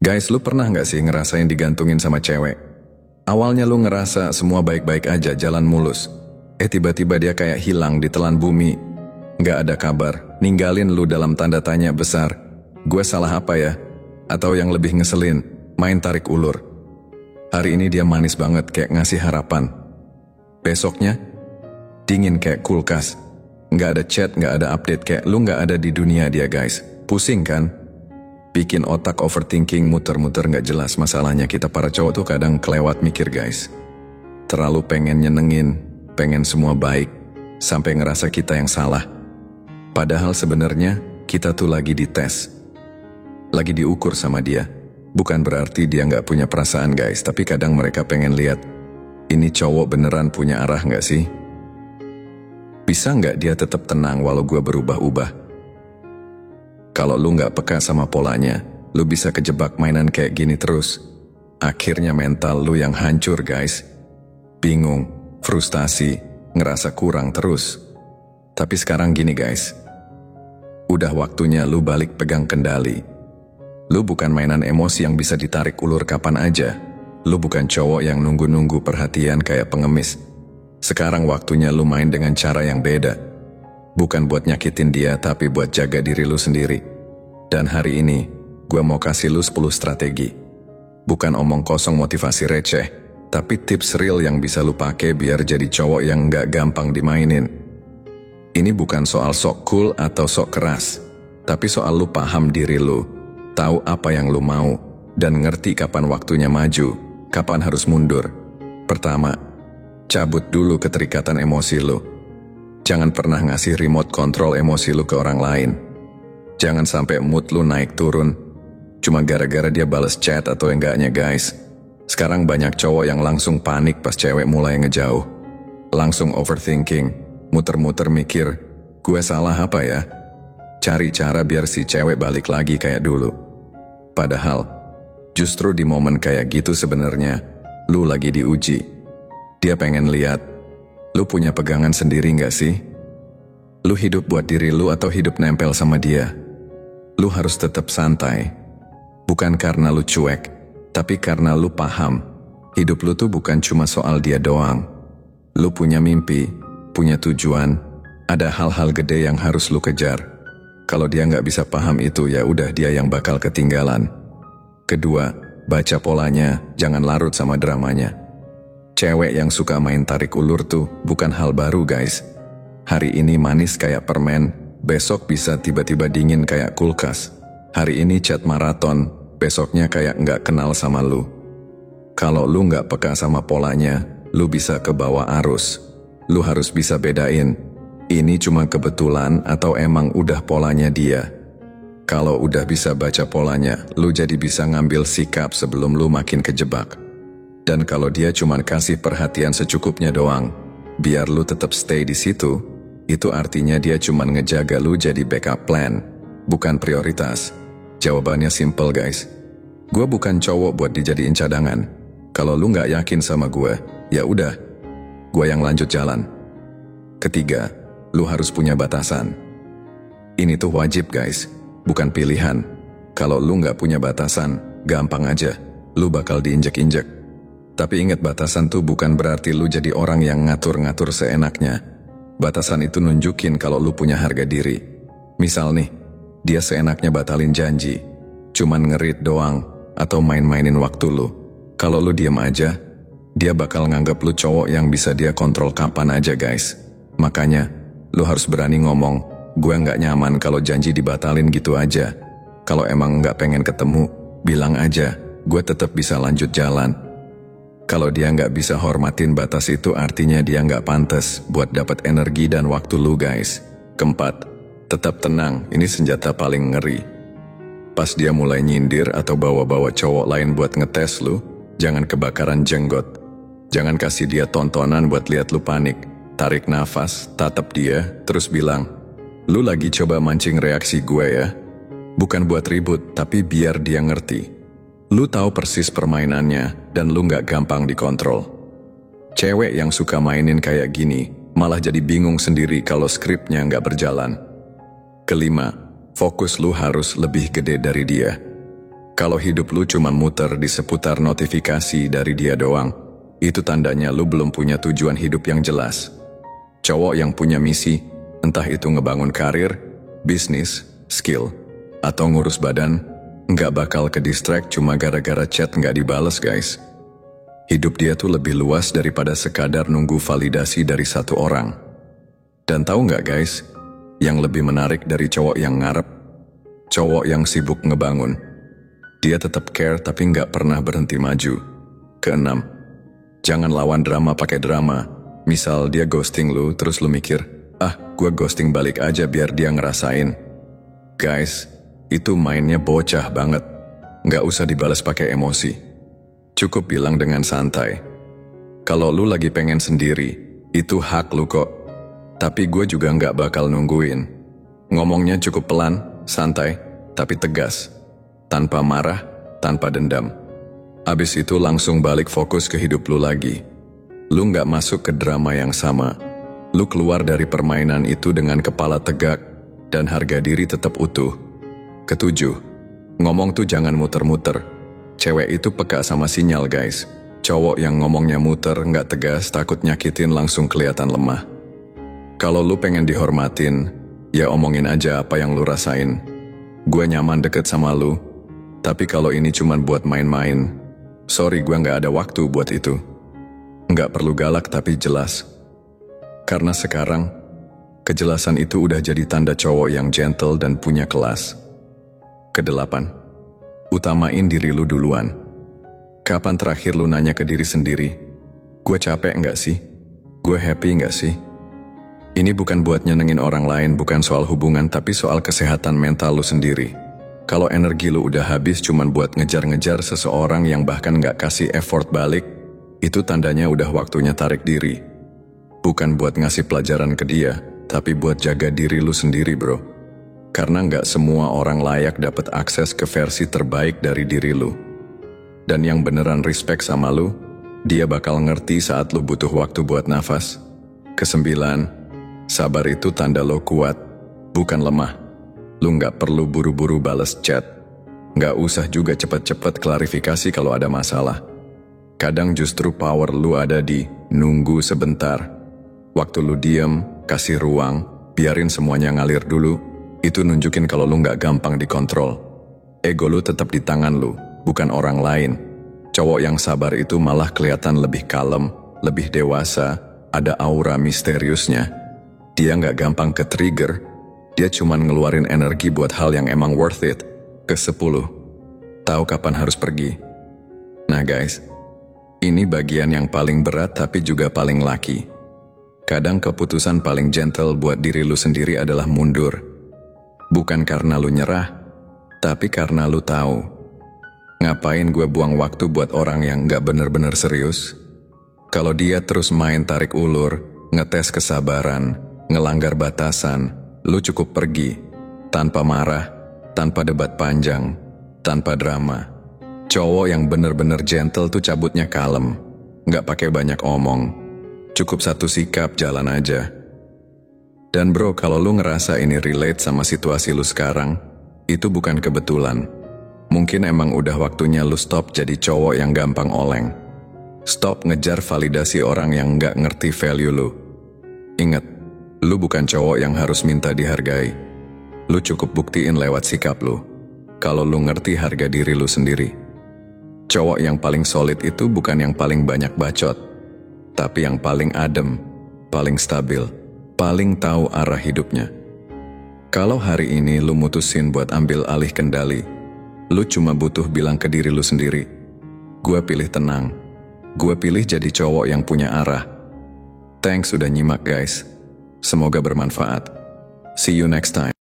Guys, lu pernah gak sih ngerasain digantungin sama cewek? Awalnya lu ngerasa semua baik-baik aja, jalan mulus. Tiba-tiba dia kayak hilang ditelan bumi. Gak ada kabar, ninggalin lu dalam tanda tanya besar. Gue salah apa ya? Atau yang lebih ngeselin, main tarik ulur. Hari ini dia manis banget kayak ngasih harapan. Besoknya, dingin kayak kulkas. Gak ada chat, gak ada update, kayak lu gak ada di dunia dia guys. Pusing kan? Bikin otak overthinking, muter-muter gak jelas. Masalahnya kita para cowok tuh kadang kelewat mikir guys. Terlalu pengen nyenengin, pengen semua baik, sampai ngerasa kita yang salah. Padahal sebenarnya kita tuh lagi dites, lagi diukur sama dia. Bukan berarti dia gak punya perasaan guys, tapi kadang mereka pengen lihat, ini cowok beneran punya arah gak sih? Bisa gak dia tetap tenang walau gue berubah-ubah? Kalau lu gak peka sama polanya, lu bisa kejebak mainan kayak gini terus. Akhirnya mental lu yang hancur guys. Bingung, frustasi, ngerasa kurang terus. Tapi sekarang gini guys, udah waktunya lu balik pegang kendali. Lu bukan mainan emosi yang bisa ditarik ulur kapan aja. Lu bukan cowok yang nunggu-nunggu perhatian kayak pengemis. Sekarang waktunya lu main dengan cara yang beda. Bukan buat nyakitin dia, tapi buat jaga diri lu sendiri. Dan hari ini, gue mau kasih lu 10 strategi. Bukan omong kosong motivasi receh, tapi tips real yang bisa lu pakai biar jadi cowok yang gak gampang dimainin. Ini bukan soal sok cool atau sok keras, tapi soal lu paham diri lu, tahu apa yang lu mau, dan ngerti kapan waktunya maju, kapan harus mundur. Pertama, cabut dulu keterikatan emosi lu. Jangan pernah ngasih remote control emosi lu ke orang lain. Jangan sampai mood lu naik turun cuma gara-gara dia bales chat atau enggaknya guys. Sekarang banyak cowok yang langsung panik pas cewek mulai ngejauh. Langsung overthinking, muter-muter mikir, gue salah apa ya? Cari cara biar si cewek balik lagi kayak dulu. Padahal, justru di momen kayak gitu sebenarnya, lu lagi diuji. Dia pengen lihat, lu punya pegangan sendiri gak sih? Lu hidup buat diri lu atau hidup nempel sama dia? Lu harus tetap santai. Bukan karena lu cuek, tapi karena lu paham. Hidup lu tuh bukan cuma soal dia doang. Lu punya mimpi, punya tujuan, ada hal-hal gede yang harus lu kejar. Kalau dia gak bisa paham itu, ya udah dia yang bakal ketinggalan. Kedua, baca polanya, jangan larut sama dramanya. Cewek yang suka main tarik ulur tuh bukan hal baru guys. Hari ini manis kayak permen, besok bisa tiba-tiba dingin kayak kulkas. Hari ini chat maraton, besoknya kayak nggak kenal sama lu. Kalau lu nggak peka sama polanya, lu bisa kebawa arus. Lu harus bisa bedain, ini cuma kebetulan atau emang udah polanya dia. Kalau udah bisa baca polanya, lu jadi bisa ngambil sikap sebelum lu makin kejebak. Dan kalau dia cuma kasih perhatian secukupnya doang, biar lu tetap stay di situ, itu artinya dia cuma ngejaga lu jadi backup plan, bukan prioritas. Jawabannya simple guys. Gue bukan cowok buat dijadiin cadangan. Kalau lu gak yakin sama gue, ya udah, gue yang lanjut jalan. Ketiga, lu harus punya batasan. Ini tuh wajib guys, bukan pilihan. Kalau lu gak punya batasan, gampang aja, lu bakal diinjek-injek. Tapi ingat, batasan tuh bukan berarti lu jadi orang yang ngatur-ngatur seenaknya. Batasan itu nunjukin kalau lu punya harga diri. Misal nih, dia seenaknya batalin janji, cuman ngerit doang, atau main-mainin waktu lu. Kalau lu diem aja, dia bakal nganggap lu cowok yang bisa dia kontrol kapan aja guys. Makanya, lu harus berani ngomong, gue gak nyaman kalau janji dibatalin gitu aja. Kalau emang gak pengen ketemu, bilang aja, gue tetap bisa lanjut jalan. Kalau dia nggak bisa hormatin batas itu, artinya dia nggak pantas buat dapat energi dan waktu lu guys. Keempat, tetap tenang, ini senjata paling ngeri. Pas dia mulai nyindir atau bawa-bawa cowok lain buat ngetes lu, jangan kebakaran jenggot. Jangan kasih dia tontonan buat lihat lu panik. Tarik nafas, tatap dia, terus bilang, lu lagi coba mancing reaksi gue ya? Bukan buat ribut, tapi biar dia ngerti. Lu tahu persis permainannya, dan lu gak gampang dikontrol. Cewek yang suka mainin kayak gini, malah jadi bingung sendiri kalau skripnya gak berjalan. Kelima, fokus lu harus lebih gede dari dia. Kalau hidup lu cuma muter di seputar notifikasi dari dia doang, itu tandanya lu belum punya tujuan hidup yang jelas. Cowok yang punya misi, entah itu ngebangun karir, bisnis, skill, atau ngurus badan, nggak bakal ke distract cuma gara-gara chat nggak dibales guys. Hidup dia tuh lebih luas daripada sekadar nunggu validasi dari satu orang. Dan tahu nggak guys, yang lebih menarik dari cowok yang ngarep, cowok yang sibuk ngebangun. Dia tetap care tapi nggak pernah berhenti maju. Keenam, jangan lawan drama pakai drama. Misal dia ghosting lu, terus lu mikir, gue ghosting balik aja biar dia ngerasain. Guys, itu mainnya bocah banget. Nggak usah dibalas pakai emosi. Cukup bilang dengan santai. Kalau lu lagi pengen sendiri, itu hak lu kok. Tapi gue juga nggak bakal nungguin. Ngomongnya cukup pelan, santai, tapi tegas. Tanpa marah, tanpa dendam. Abis itu langsung balik fokus ke hidup lu lagi. Lu nggak masuk ke drama yang sama. Lu keluar dari permainan itu dengan kepala tegak dan harga diri tetap utuh. Ketujuh, ngomong tuh jangan muter-muter. Cewek itu peka sama sinyal guys. Cowok yang ngomongnya muter nggak tegas takut nyakitin langsung kelihatan lemah. Kalau lu pengen dihormatin, ya omongin aja apa yang lu rasain. Gue nyaman deket sama lu. Tapi kalau ini cuman buat main-main, sorry gue nggak ada waktu buat itu. Nggak perlu galak tapi jelas. Karena sekarang, kejelasan itu udah jadi tanda cowok yang gentle dan punya kelas. Kedelapan, utamain diri lu duluan. Kapan terakhir lu nanya ke diri sendiri, gue capek nggak sih? Gue happy nggak sih? Ini bukan buat nyenengin orang lain, bukan soal hubungan, tapi soal kesehatan mental lu sendiri. Kalau energi lu udah habis cuman buat ngejar-ngejar seseorang yang bahkan nggak kasih effort balik, itu tandanya udah waktunya tarik diri. Bukan buat ngasih pelajaran ke dia, tapi buat jaga diri lu sendiri bro. Karena nggak semua orang layak dapat akses ke versi terbaik dari diri lu. Dan yang beneran respect sama lu, dia bakal ngerti saat lu butuh waktu buat nafas. Kesembilan, sabar itu tanda lo kuat, bukan lemah. Lu nggak perlu buru-buru bales chat. Nggak usah juga cepet-cepet klarifikasi kalau ada masalah. Kadang justru power lu ada di nunggu sebentar. Waktu lu diem, kasih ruang, biarin semuanya ngalir dulu. Itu nunjukin kalau lu nggak gampang dikontrol. Ego lu tetap di tangan lu, bukan orang lain. Cowok yang sabar itu malah kelihatan lebih kalem, lebih dewasa, ada aura misteriusnya. Dia nggak gampang ke-trigger. Dia cuman ngeluarin energi buat hal yang emang worth it. Ke-10, tahu kapan harus pergi. Nah guys, ini bagian yang paling berat tapi juga paling laki. Kadang keputusan paling gentle buat diri lu sendiri adalah mundur. Bukan karena lu nyerah, tapi karena lu tahu. Ngapain gue buang waktu buat orang yang gak bener-bener serius? Kalau dia terus main tarik ulur, ngetes kesabaran, ngelanggar batasan, lu cukup pergi, tanpa marah, tanpa debat panjang, tanpa drama. Cowok yang bener-bener gentle tuh cabutnya kalem, gak pakai banyak omong. Cukup satu sikap, jalan aja. Dan bro, kalau lu ngerasa ini relate sama situasi lu sekarang, itu bukan kebetulan. Mungkin emang udah waktunya lu stop jadi cowok yang gampang oleng. Stop ngejar validasi orang yang gak ngerti value lu. Ingat, lu bukan cowok yang harus minta dihargai. Lu cukup buktiin lewat sikap lu. Kalau lu ngerti harga diri lu sendiri. Cowok yang paling solid itu bukan yang paling banyak bacot, tapi yang paling adem, paling stabil, paling tahu arah hidupnya. Kalau hari ini lu mutusin buat ambil alih kendali, lu cuma butuh bilang ke diri lu sendiri, gue pilih tenang, gue pilih jadi cowok yang punya arah. Thanks udah nyimak guys. Semoga bermanfaat. See you next time.